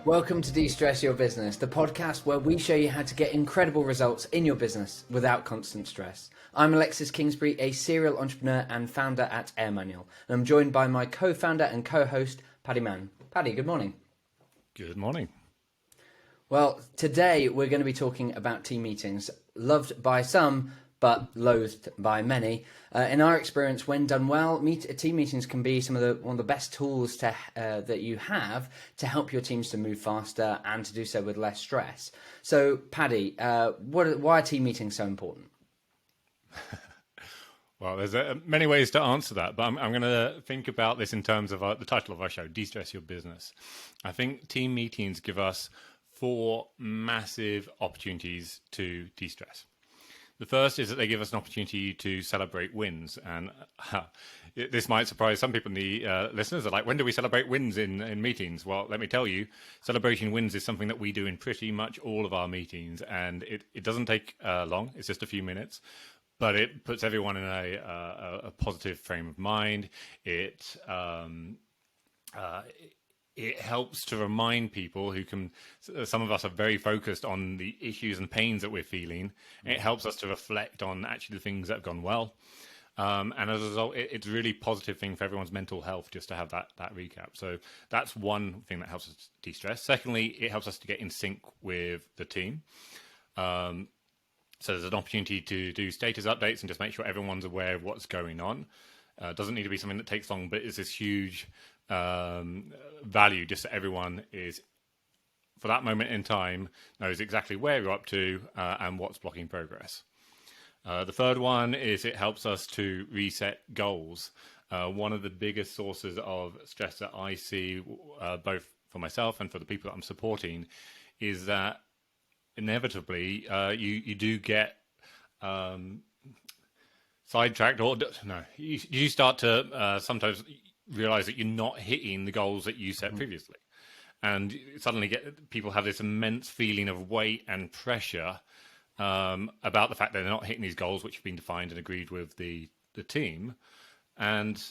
Welcome to De-Stress Your Business, the podcast where we show you how to get incredible results in your business without constant stress. I'm Alexis Kingsbury, a serial entrepreneur and founder at Air Manual, and I'm joined by my co-founder and co-host, Paddy Mann. Paddy, good morning. Good morning. Well, today we're going to be talking about team meetings, loved by some, but loathed by many. In our experience, when done well, team meetings can be one of the best tools that you have to help your teams to move faster and to do so with less stress. So, Paddy, why are team meetings so important? Well, there's many ways to answer that, but I'm going to think about this in terms of the title of our show, De-Stress Your Business. I think team meetings give us 4 massive opportunities to de-stress. The first is that they give us an opportunity to celebrate wins. And this might surprise some people in the listeners. Are like, when do we celebrate wins in meetings? Well, let me tell you, celebrating wins is something that we do in pretty much all of our meetings. And it doesn't take long. It's just a few minutes. But it puts everyone in a positive frame of mind. It helps to remind people some of us are very focused on the issues and pains that we're feeling. And it helps us to reflect on actually the things that have gone well. And as a result, it's a really positive thing for everyone's mental health just to have that recap. So that's one thing that helps us de-stress. Secondly, it helps us to get in sync with the team. So there's an opportunity to do status updates and just make sure everyone's aware of what's going on. It doesn't need to be something that takes long, but it's this huge value just that everyone is, for that moment in time, knows exactly where you're up to and what's blocking progress. The third one is it helps us to reset goals. One of the biggest sources of stress that I see, both for myself and for the people that I'm supporting, is that inevitably you do get sidetracked, or no, you start to sometimes realize that you're not hitting the goals that you set previously, and suddenly people have this immense feeling of weight and pressure about the fact that they're not hitting these goals which have been defined and agreed with the team. And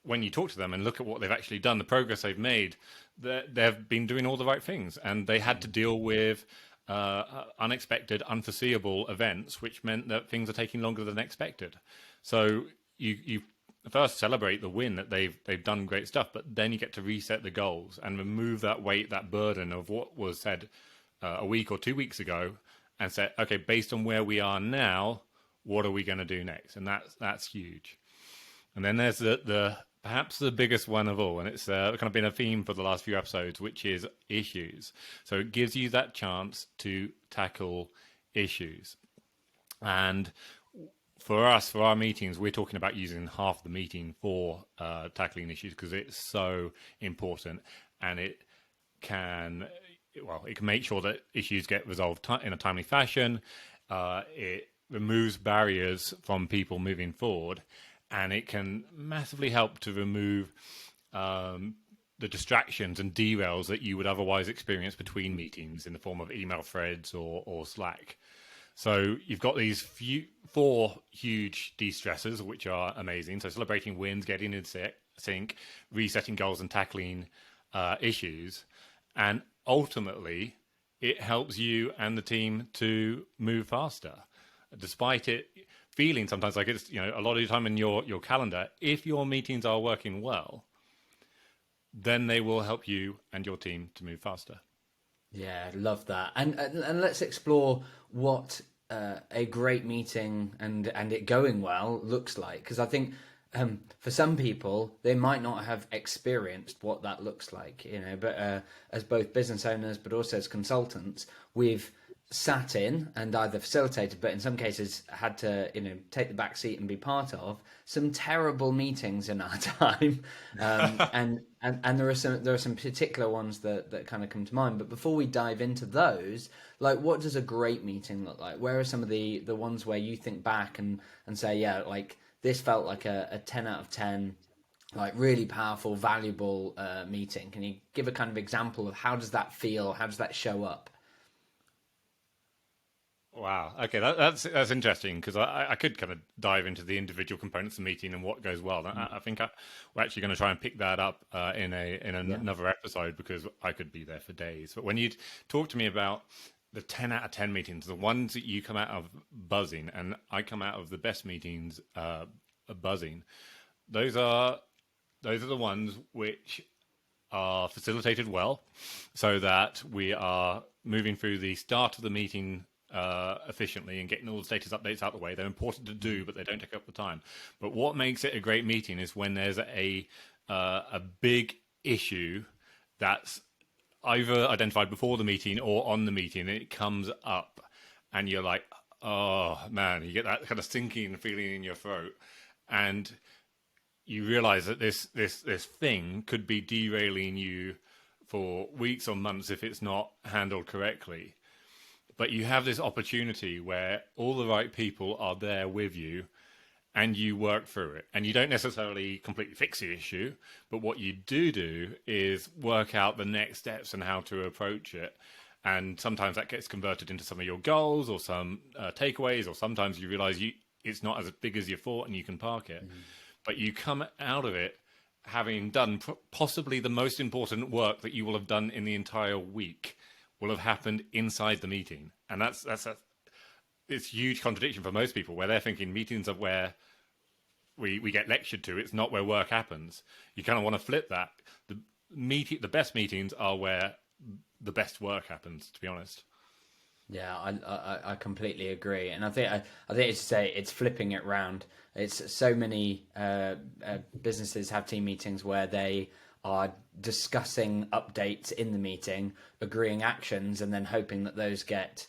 when you talk to them and look at what they've actually done, the progress they've made, they've been doing all the right things, and they had to deal with unexpected, unforeseeable events, which meant that things are taking longer than expected. So you first celebrate the win that they've done great stuff, but then you get to reset the goals and remove that weight, that burden of what was said a week or 2 weeks ago, and say, okay, based on where we are now, what are we going to do next? And that's huge. And then there's the perhaps the biggest one of all, and it's kind of been a theme for the last few episodes, which is issues. So it gives you that chance to tackle issues. And for us, for our meetings, we're talking about using half the meeting for tackling issues because it's so important, and it can make sure that issues get resolved in a timely fashion. It removes barriers from people moving forward, and it can massively help to remove the distractions and derails that you would otherwise experience between meetings in the form of email threads or Slack. So you've got these 4 huge de-stressors, which are amazing. So celebrating wins, getting in sync, resetting goals, and tackling issues. And ultimately, it helps you and the team to move faster. Despite it feeling sometimes like it's, a lot of your time in your calendar, if your meetings are working well, then they will help you and your team to move faster. Yeah, love that. And let's explore what a great meeting and it going well looks like. Because I think for some people, they might not have experienced what that looks like, but as both business owners, but also as consultants, we've sat in and either facilitated, but in some cases had to, take the back seat and be part of some terrible meetings in our time. And there are some particular ones that kind of come to mind. But before we dive into those, like, what does a great meeting look like? Where are some of the ones where you think back and say, yeah, like this felt like a 10 out of 10, like really powerful, valuable meeting? Can you give a kind of example of how does that feel? How does that show up? Wow. Okay, that's interesting because I could kind of dive into the individual components of the meeting and what goes well. I think we're actually going to try and pick that up in Yeah. another episode because I could be there for days. But when you talk to me about the 10 out of 10 meetings, the ones that you come out of buzzing, and I come out of the best meetings buzzing, those are the ones which are facilitated well so that we are moving through the start of the meeting efficiently and getting all the status updates out of the way. They're important to do, but they don't take up the time. But what makes it a great meeting is when there's a big issue that's either identified before the meeting or on the meeting, and it comes up, and you're like, oh man, you get that kind of sinking feeling in your throat, and you realize that this thing could be derailing you for weeks or months if it's not handled correctly. But you have this opportunity where all the right people are there with you and you work through it. And you don't necessarily completely fix the issue, but what you do is work out the next steps and how to approach it. And sometimes that gets converted into some of your goals or some takeaways, or sometimes you realize it's not as big as you thought and you can park it. Mm-hmm. But you come out of it having done possibly the most important work that you will have done in the entire week will have happened inside the meeting. And that's it's a huge contradiction for most people, where they're thinking meetings are where we get lectured to. It's not where work happens. You kind of want to flip that. The best meetings are where the best work happens, to be honest. Yeah, I completely agree, and I think it's to say it's flipping it round. It's so many businesses have team meetings where they are discussing updates in the meeting, agreeing actions, and then hoping that those get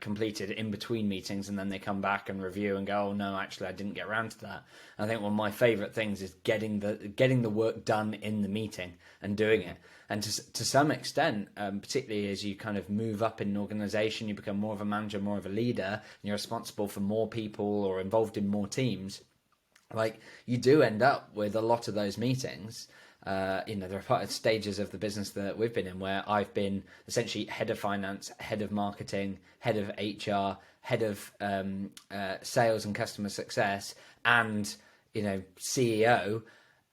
completed in between meetings, and then they come back and review and go, oh no, actually I didn't get around to that. And I think one of my favorite things is getting the work done in the meeting and doing it. And to some extent, particularly as you kind of move up in an organization, you become more of a manager, more of a leader, and you're responsible for more people or involved in more teams. Like, you do end up with a lot of those meetings. There are stages of the business that we've been in where I've been essentially head of finance, head of marketing, head of HR, head of sales and customer success, and CEO.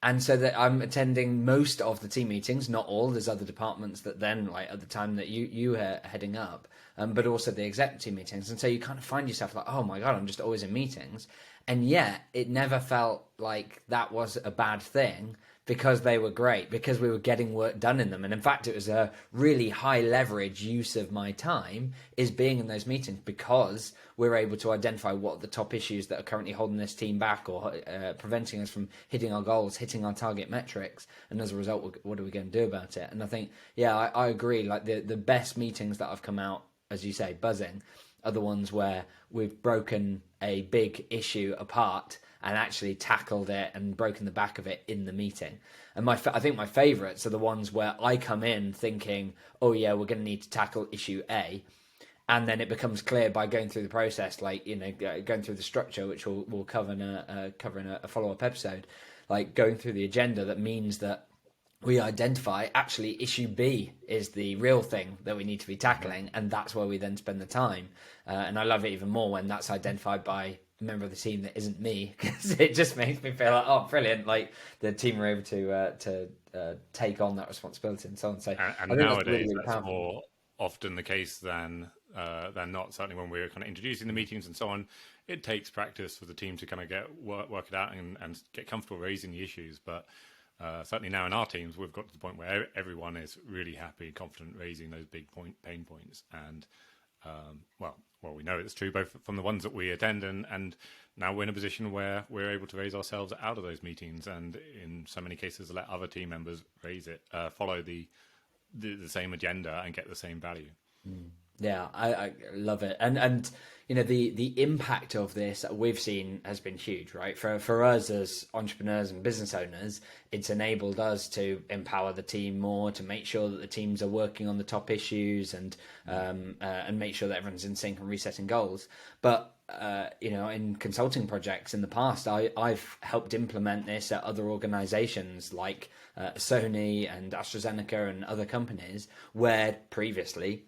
And so that I'm attending most of the team meetings, not all. There's other departments that then, like at the time that you are heading up, but also the executive team meetings. And so you kind of find yourself like, oh my God, I'm just always in meetings. And yet it never felt like that was a bad thing, because they were great, because we were getting work done in them. And in fact, it was a really high leverage use of my time, is being in those meetings, because we're able to identify what are the top issues that are currently holding this team back or preventing us from hitting our goals, hitting our target metrics. And as a result, what are we going to do about it? And I think, yeah, I agree. Like the best meetings that I've come out, as you say, buzzing, are the ones where we've broken a big issue apart and actually tackled it and broken the back of it in the meeting. And I think my favourites are the ones where I come in thinking, oh yeah, we're going to need to tackle issue A. And then it becomes clear by going through the process, like, going through the structure, which we'll cover in a follow-up episode, like going through the agenda, that means that we identify actually issue B is the real thing that we need to be tackling. And that's where we then spend the time. And I love it even more when that's identified by member of the team that isn't me, because it just makes me feel like, oh, brilliant, like the team were able to take on that responsibility and so on. So and nowadays that's more often the case than not. Certainly when we're kind of introducing the meetings and so on, it takes practice for the team to kind of work it out and get comfortable raising the issues. But certainly now in our teams, we've got to the point where everyone is really happy, confident raising those big pain points. And well, we know it's true both from the ones that we attend, and now we're in a position where we're able to raise ourselves out of those meetings, and in so many cases let other team members raise it, follow the same agenda and get the same value. Yeah, I love it, and the impact of this that we've seen has been huge, right? For us as entrepreneurs and business owners, it's enabled us to empower the team more, to make sure that the teams are working on the top issues, and make sure that everyone's in sync and resetting goals. But in consulting projects in the past, I've helped implement this at other organizations like Sony and AstraZeneca and other companies, where previously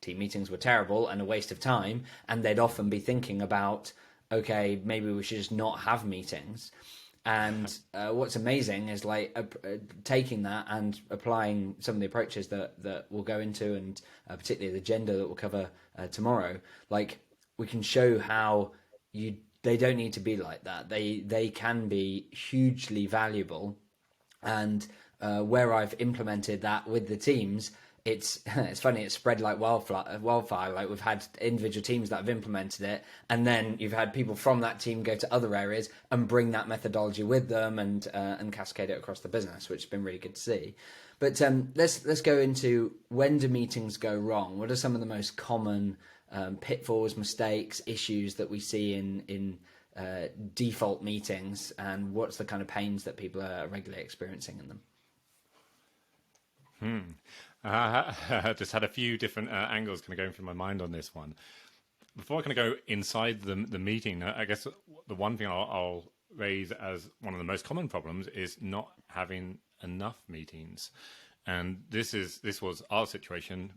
team meetings were terrible and a waste of time, and they'd often be thinking about, okay, maybe we should just not have meetings. And what's amazing is like taking that and applying some of the approaches that we'll go into, and particularly the gender that we'll cover tomorrow. Like, we can show how they don't need to be like that. They can be hugely valuable, and where I've implemented that with the teams, it's funny. It's spread like wildfire. Like, we've had individual teams that have implemented it, and then you've had people from that team go to other areas and bring that methodology with them, and cascade it across the business, which has been really good to see. But let's go into, when do meetings go wrong? What are some of the most common pitfalls, mistakes, issues that we see in default meetings, and what's the kind of pains that people are regularly experiencing in them? I just had a few different angles kind of going through my mind on this one. Before I kind of go inside the meeting, I guess the one thing I'll raise as one of the most common problems is not having enough meetings. And this was our situation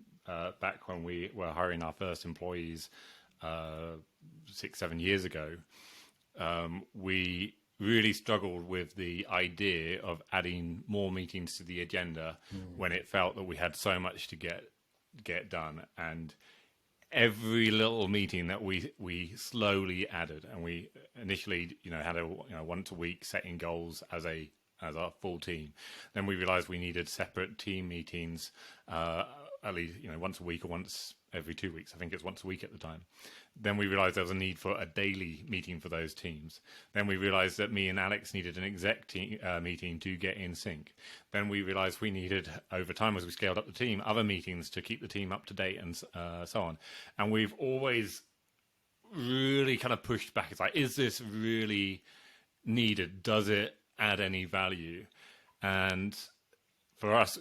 back when we were hiring our first employees 6-7 years ago. We really struggled with the idea of adding more meetings to the agenda when it felt that we had so much to get done. And every little meeting that we slowly added, and we initially had a once a week setting goals as our full team. Then we realized we needed separate team meetings, at least once a week or once every 2 weeks. I think it's once a week at the time. Then we realized there was a need for a daily meeting for those teams. Then we realized that me and Alex needed an exec team, meeting to get in sync. Then we realized we needed, over time as we scaled up the team, other meetings to keep the team up to date, and so on. And we've always really kind of pushed back. It's like, is this really needed? Does it add any value? And for us,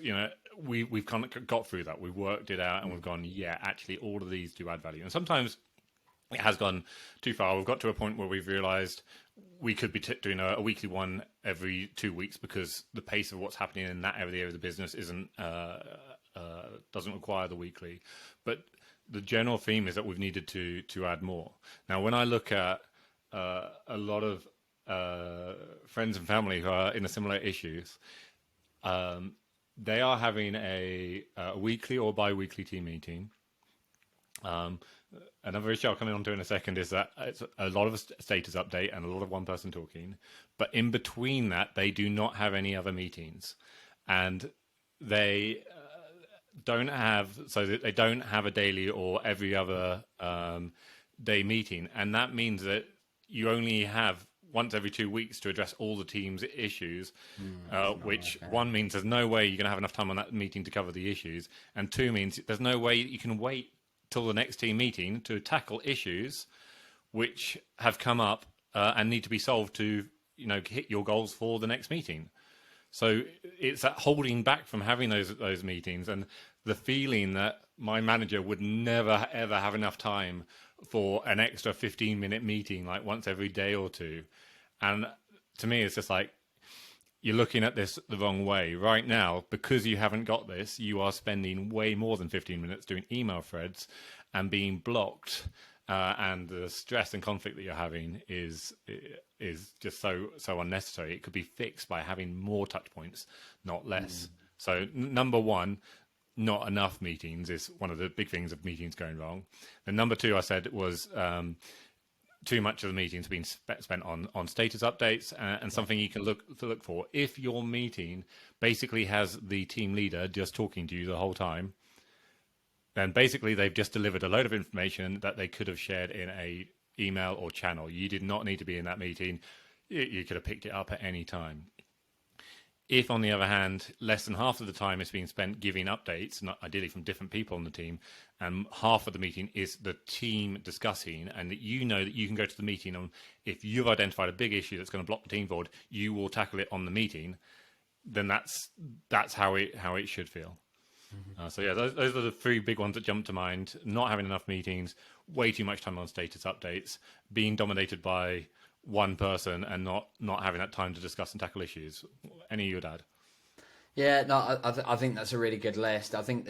we've kind of got through that. We've worked it out, and we've gone, yeah, actually, all of these do add value. And sometimes it has gone too far. We've got to a point where we've realized we could be doing a weekly one every 2 weeks, because the pace of what's happening in that area of the business doesn't require the weekly. But the general theme is that we've needed to add more. Now, when I look at a lot of friends and family who are in a similar issues, they are having a weekly or bi-weekly team meeting. Another issue I'll come on to in a second is that it's a lot of a status update and a lot of one person talking. But in between that, they do not have any other meetings. And they don't have a daily or every other day meeting. And that means that you only have once every 2 weeks to address all the team's issues, which one means there's no way you're going to have enough time on that meeting to cover the issues, and two means there's no way you can wait till the next team meeting to tackle issues which have come up and need to be solved to hit your goals for the next meeting. So it's that holding back from having those meetings, and the feeling that my manager would never ever have enough time for an extra 15-minute meeting, like once every day or two. And to me, it's just like, you're looking at this the wrong way. Right now, because you haven't got this, you are spending way more than 15 minutes doing email threads and being blocked. And the stress and conflict that you're having is just so unnecessary. It could be fixed by having more touch points, not less. So number one, not enough meetings is one of the big things of meetings going wrong. And number two, I said, was too much of the meetings being spent on status updates, and something you can look for. If your meeting basically has the team leader just talking to you the whole time, then basically they've just delivered a load of information that they could have shared in a email or channel. You did not need to be in that meeting. You could have picked it up at any time. If, on the other hand, less than half of the time is being spent giving updates, not ideally from different people on the team, and half of the meeting is the team discussing, and that you know that you can go to the meeting, and if you've identified a big issue that's going to block the team forward, you will tackle it on the meeting, then that's how it should feel. So yeah, those are the three big ones that jump to mind. Not having enough meetings, way too much time on status updates, being dominated by one person, and not having that time to discuss and tackle issues. Any you would add? Yeah, no, I think that's a really good list. I think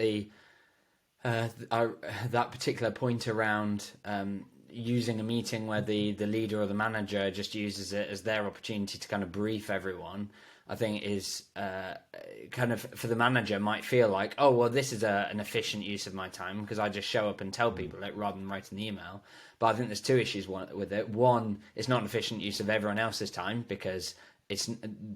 That particular point around using a meeting where the leader or the manager just uses it as their opportunity to kind of brief everyone, I think is kind of, for the manager, might feel like, oh, well, this is an efficient use of my time because I just show up and tell people it rather than writing the email. But I think there's two issues with it. One, it's not an efficient use of everyone else's time because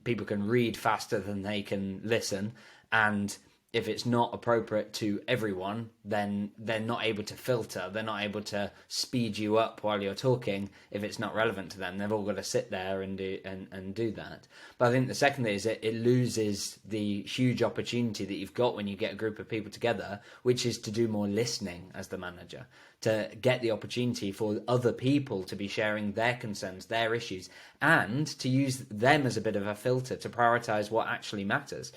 people can read faster than they can listen, and if it's not appropriate to everyone, then they're not able to filter. They're not able to speed you up while you're talking if it's not relevant to them. They've all got to sit there and do that. But I think the second thing is it loses the huge opportunity that you've got when you get a group of people together, which is to do more listening as the manager, to get the opportunity for other people to be sharing their concerns, their issues, and to use them as a bit of a filter to prioritize what actually matters.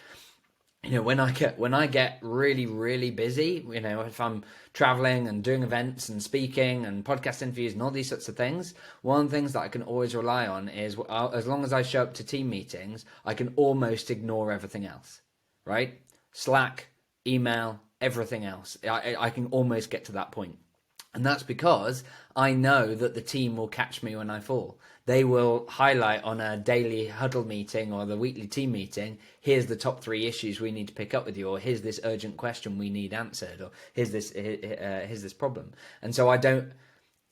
When I get really, really busy, if I'm traveling and doing events and speaking and podcast interviews and all these sorts of things, one of the things that I can always rely on is, as long as I show up to team meetings, I can almost ignore everything else, right? Slack, email, everything else. I can almost get to that point. And that's because I know that the team will catch me when I fall. They will highlight on a daily huddle meeting or the weekly team meeting, here's the top 3 issues we need to pick up with you, or here's this urgent question we need answered, or here's this problem. And so I don't,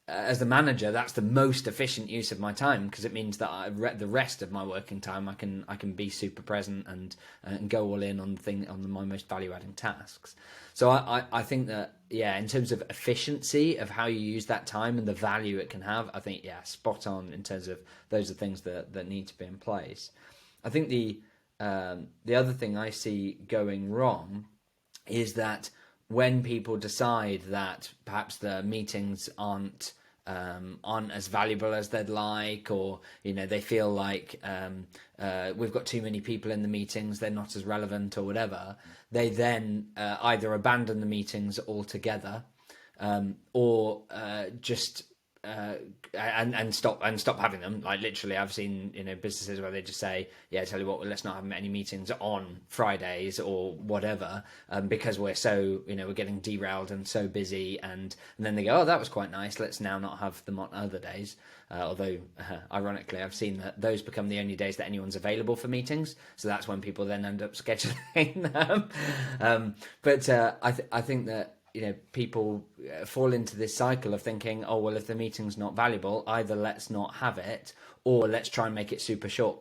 as the manager, that's the most efficient use of my time, because it means that the rest of my working time I can be super present and go all in on my most value adding tasks. So I think that, in terms of efficiency of how you use that time and the value it can have, I think spot on in terms of those are things that need to be in place. I think the other thing I see going wrong is that when people decide that perhaps the meetings aren't as valuable as they'd like, or they feel like we've got too many people in the meetings, they're not as relevant or whatever, they then either abandon the meetings altogether, or just and stop having them. Like, literally, I've seen businesses where they just say, tell you what, let's not have any meetings on Fridays or whatever, because we're so we're getting derailed and so busy, and then they go, oh, that was quite nice, let's now not have them on other days. Although ironically, I've seen that those become the only days that anyone's available for meetings, so that's when people then end up scheduling them. But I think that people fall into this cycle of thinking, oh, well, if the meeting's not valuable, either let's not have it, or let's try and make it super short.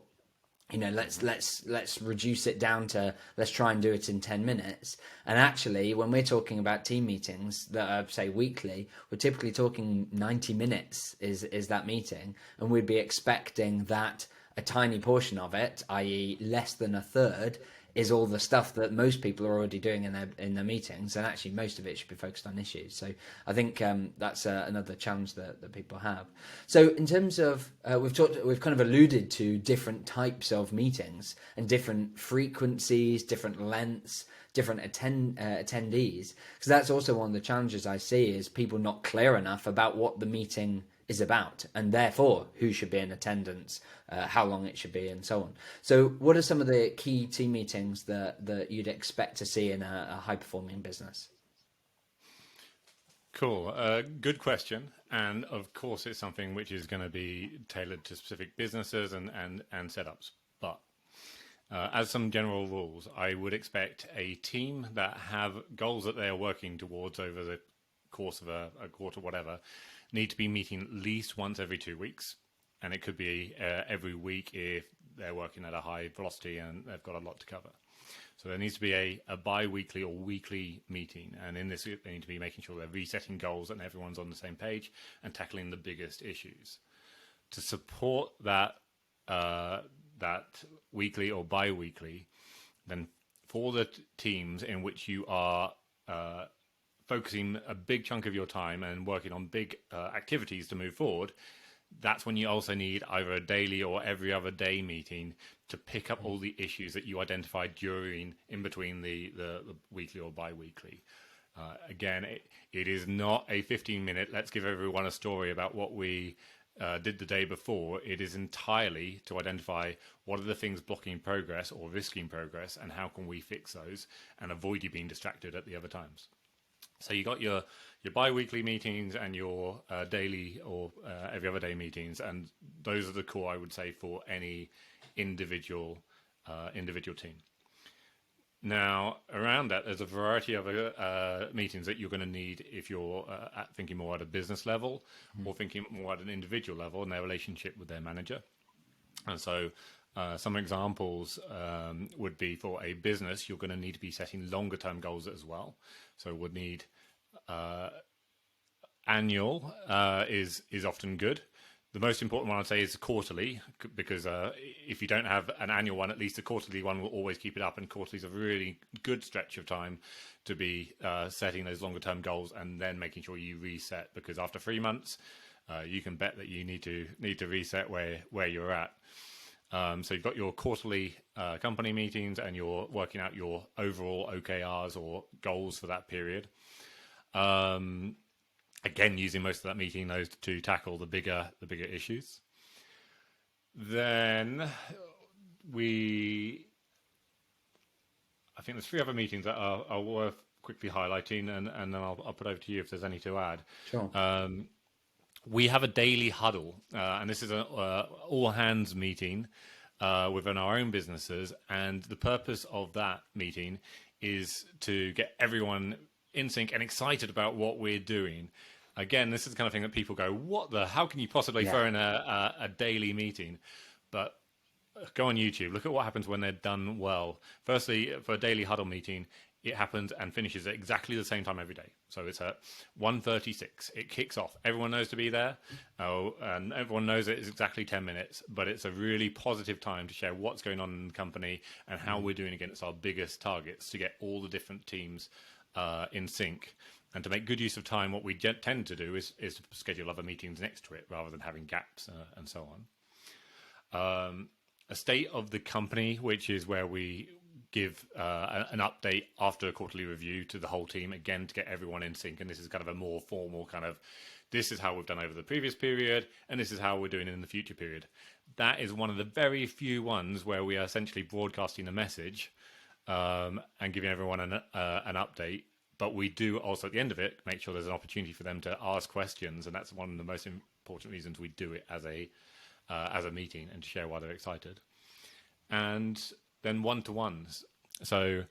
Let's reduce it down to, let's try and do it in 10 minutes. And actually, when we're talking about team meetings that are, say, weekly, we're typically talking 90 minutes is that meeting. And we'd be expecting that a tiny portion of it, i.e. less than a third, is all the stuff that most people are already doing in their meetings, and actually most of it should be focused on issues. So I think that's another challenge that people have. So in terms of we've kind of alluded to different types of meetings and different frequencies, different lengths, different attendees, because that's also one of the challenges I see, is people not clear enough about what the meeting is about, and therefore who should be in attendance, how long it should be, and so on. So what are some of the key team meetings that you'd expect to see in a high-performing business? Cool. Good question. And of course, it's something which is going to be tailored to specific businesses and setups. But as some general rules, I would expect a team that have goals that they are working towards over the course of a quarter, whatever, need to be meeting at least once every 2 weeks. And it could be every week if they're working at a high velocity and they've got a lot to cover. So there needs to be a bi-weekly or weekly meeting. And in this, they need to be making sure they're resetting goals and everyone's on the same page and tackling the biggest issues. To support that weekly or bi-weekly, then for the teams in which you are focusing a big chunk of your time and working on big activities to move forward, that's when you also need either a daily or every other day meeting to pick up all the issues that you identified in between the weekly or bi-weekly. Again, it is not a 15-minute, let's give everyone a story about what we did the day before. It is entirely to identify what are the things blocking progress or risking progress, and how can we fix those and avoid you being distracted at the other times. So you got your bi-weekly meetings and your daily or every other day meetings, and those are the core, I would say, for any individual team. Now, around that, there's a variety of meetings that you're going to need if you're thinking more at a business level or thinking more at an individual level and their relationship with their manager. And so some examples would be for a business, you're going to need to be setting longer term goals as well. So would need annual is often good. The most important one I'd say is quarterly, because if you don't have an annual one, at least a quarterly one will always keep it up. And quarterly is a really good stretch of time to be setting those longer term goals and then making sure you reset. Because after 3 months, you can bet that you need to reset where you're at. So you've got your quarterly company meetings, and you're working out your overall OKRs or goals for that period. Again, using most of that meeting those to tackle the bigger issues. Then I think there's 3 other meetings that are worth quickly highlighting, and then I'll put over to you if there's any to add. Sure. We have a daily huddle, and this is an all hands meeting within our own businesses. And the purpose of that meeting is to get everyone in sync and excited about what we're doing. Again, this is the kind of thing that people go, how can you possibly throw in a daily meeting? But go on YouTube, look at what happens when they're done well. Firstly, for a daily huddle meeting, it happens and finishes at exactly the same time every day. So it's at 1:36. It kicks off. Everyone knows to be there, and everyone knows it's exactly 10 minutes, but it's a really positive time to share what's going on in the company and how we're doing against our biggest targets, to get all the different teams in sync. And to make good use of time, what we tend to do is to schedule other meetings next to it rather than having gaps and so on. A state of the company, which is where we give an update after a quarterly review to the whole team, again, to get everyone in sync. And this is kind of a more formal kind of, this is how we've done over the previous period, and this is how we're doing in the future period. That is one of the very few ones where we are essentially broadcasting a message and giving everyone an update. But we do also, at the end of it, make sure there's an opportunity for them to ask questions, and that's one of the most important reasons we do it as a meeting, and to share why they're excited. And then one-to-ones. So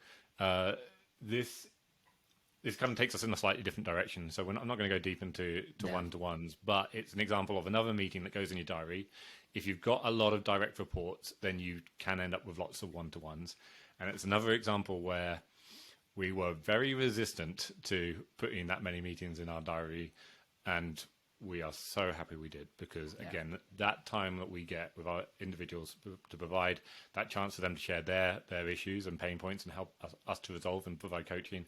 this kind of takes us in a slightly different direction. So I'm not going to go deep into one-to-ones, but it's an example of another meeting that goes in your diary. If you've got a lot of direct reports, then you can end up with lots of one-to-ones. And it's another example where we were very resistant to putting that many meetings in our diary, and we are so happy we did, because again, that time that we get with our individuals to provide that chance for them to share their issues and pain points and help us to resolve and provide coaching,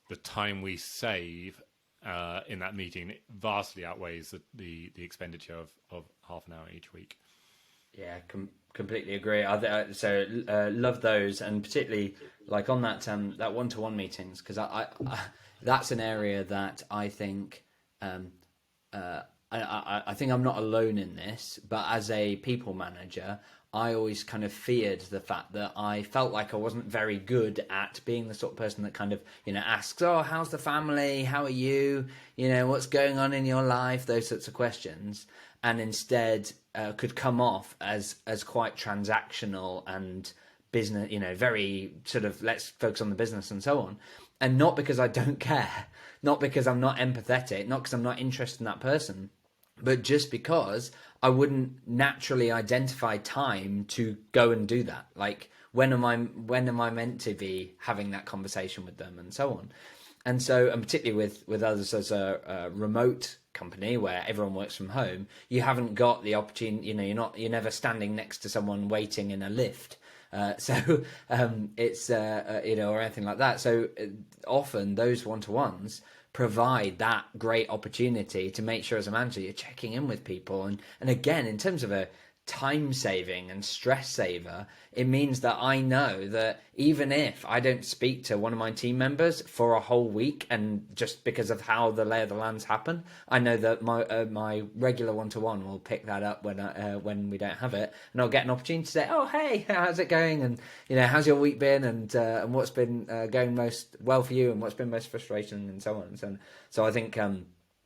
the time we save in that meeting vastly outweighs the expenditure of half an hour each week. Yeah, completely agree. So love those, and particularly like on that one-to-one meetings, because I that's an area that I think I think I'm not alone in this. But as a people manager, I always kind of feared the fact that I felt like I wasn't very good at being the sort of person that kind of, asks, oh, how's the family? How are you? What's going on in your life? Those sorts of questions. And instead could come off as quite transactional and business, very sort of let's focus on the business and so on. And not because I don't care, not because I'm not empathetic, not because I'm not interested in that person, but just because I wouldn't naturally identify time to go and do that. Like, when am I meant to be having that conversation with them and so on? And so, and particularly with others as a remote company where everyone works from home, you haven't got the opportunity, you're never standing next to someone waiting in a lift. It's, or anything like that. So often those one-to-ones provide that great opportunity to make sure as a manager you're checking in with people. And again, in terms of a time saving and stress saver. It means that I know that even if I don't speak to one of my team members for a whole week, and just because of how the lay of the lands happen, I know that my regular one-to-one will pick that up when we don't have it, and I'll get an opportunity to say, oh hey, how's it going, and how's your week been, and what's been going most well for you, and what's been most frustrating, and so on and so on. So I think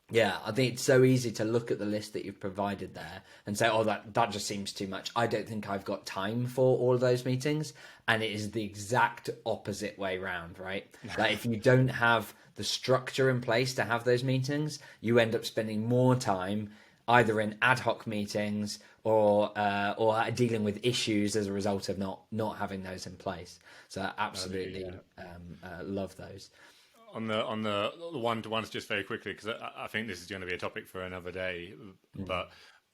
yeah, I think it's so easy to look at the list that you've provided there and say, oh, that just seems too much. I don't think I've got time for all of those meetings. And it is the exact opposite way round, right? Like if you don't have the structure in place to have those meetings, you end up spending more time either in ad hoc meetings or dealing with issues as a result of not having those in place. So I absolutely love those. On the one-to-ones, just very quickly, because I think this is going to be a topic for another day. But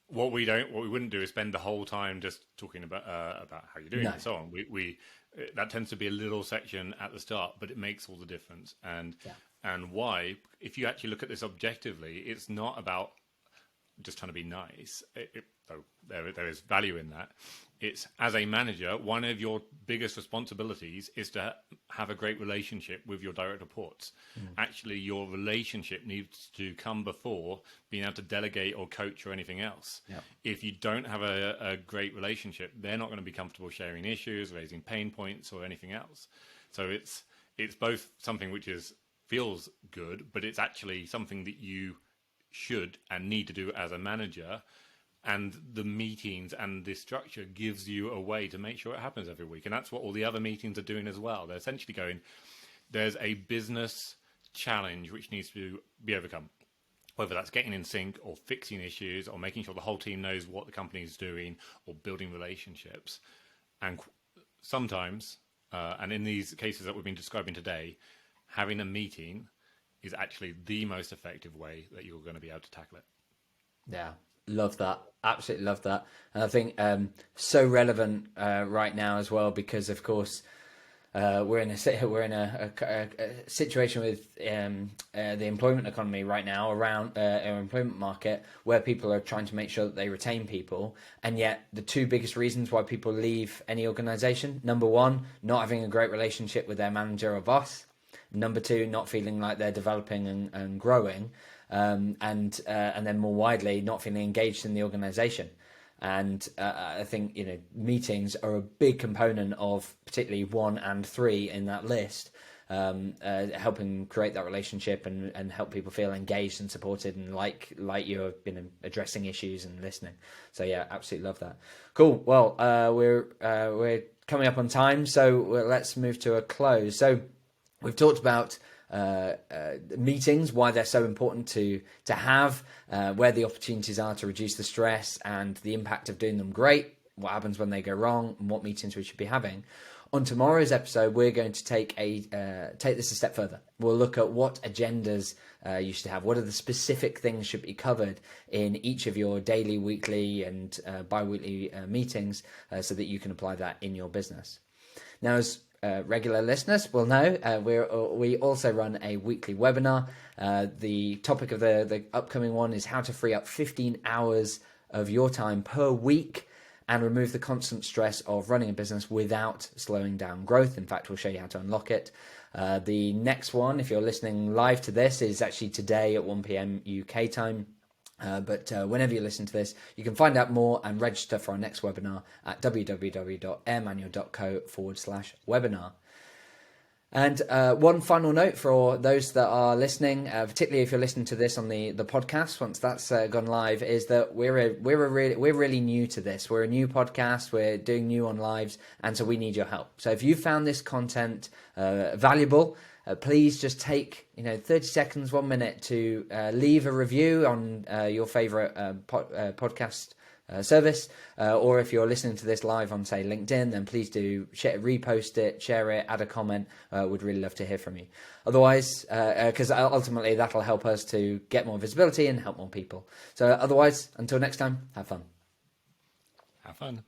what we wouldn't do is spend the whole time just talking about how you're doing and so on. We that tends to be a little section at the start, but it makes all the difference. And why, if you actually look at this objectively, it's not about just trying to be nice. Though there is value in that. It's, as a manager, one of your biggest responsibilities is to have a great relationship with your direct reports. Actually, your relationship needs to come before being able to delegate or coach or anything else. If you don't have a great relationship, they're not going to be comfortable sharing issues, raising pain points, or anything else. So it's both something which feels good, but it's actually something that you should and need to do as a manager. And the meetings and the structure gives you a way to make sure it happens every week. And that's what all the other meetings are doing as well. They're essentially going, there's a business challenge which needs to be overcome, whether that's getting in sync or fixing issues or making sure the whole team knows what the company is doing or building relationships. And sometimes, and in these cases that we've been describing today, having a meeting is actually the most effective way that you're going to be able to tackle it. Yeah. Love that. Absolutely love that. And I think so relevant right now as well, because of course we're in a situation with the employment economy right now around our employment market, where people are trying to make sure that they retain people, and yet the two biggest reasons why people leave any organization: number one, not having a great relationship with their manager or boss; number two, not feeling like they're developing and growing. And then more widely, not feeling engaged in the organization. And I think meetings are a big component of particularly 1 and 3 in that list, helping create that relationship and help people feel engaged and supported and like you're addressing issues and listening. So yeah, absolutely love that. Cool. Well, we're coming up on time, so let's move to a close. So we've talked about meetings, why they're so important to have, where the opportunities are to reduce the stress and the impact of doing them great, what happens when they go wrong, and what meetings we should be having. On tomorrow's episode, we're going to take this a step further. We'll look at what agendas you should have. What are the specific things should be covered in each of your daily, weekly, and bi-weekly meetings, so that you can apply that in your business. Now, as regular listeners will know, we also run a weekly webinar. The topic of the upcoming one is how to free up 15 hours of your time per week and remove the constant stress of running a business without slowing down growth. In fact, we'll show you how to unlock it. The next one, if you're listening live to this, is actually today at 1 p.m. UK time. But whenever you listen to this, you can find out more and register for our next webinar at www.airmanual.co/webinar. And one final note for those that are listening, particularly if you're listening to this on the podcast, once that's gone live, is that we're really new to this. We're a new podcast. We're doing new on lives, and so we need your help. So if you found this content valuable, please just take 30 seconds, 1 minute to leave a review on your favorite podcast service, or if you're listening to this live on, say, LinkedIn, then please do repost it, share it, add a comment. Would really love to hear from you. Otherwise, because ultimately that'll help us to get more visibility and help more people. So otherwise, until next time, have fun. Have fun.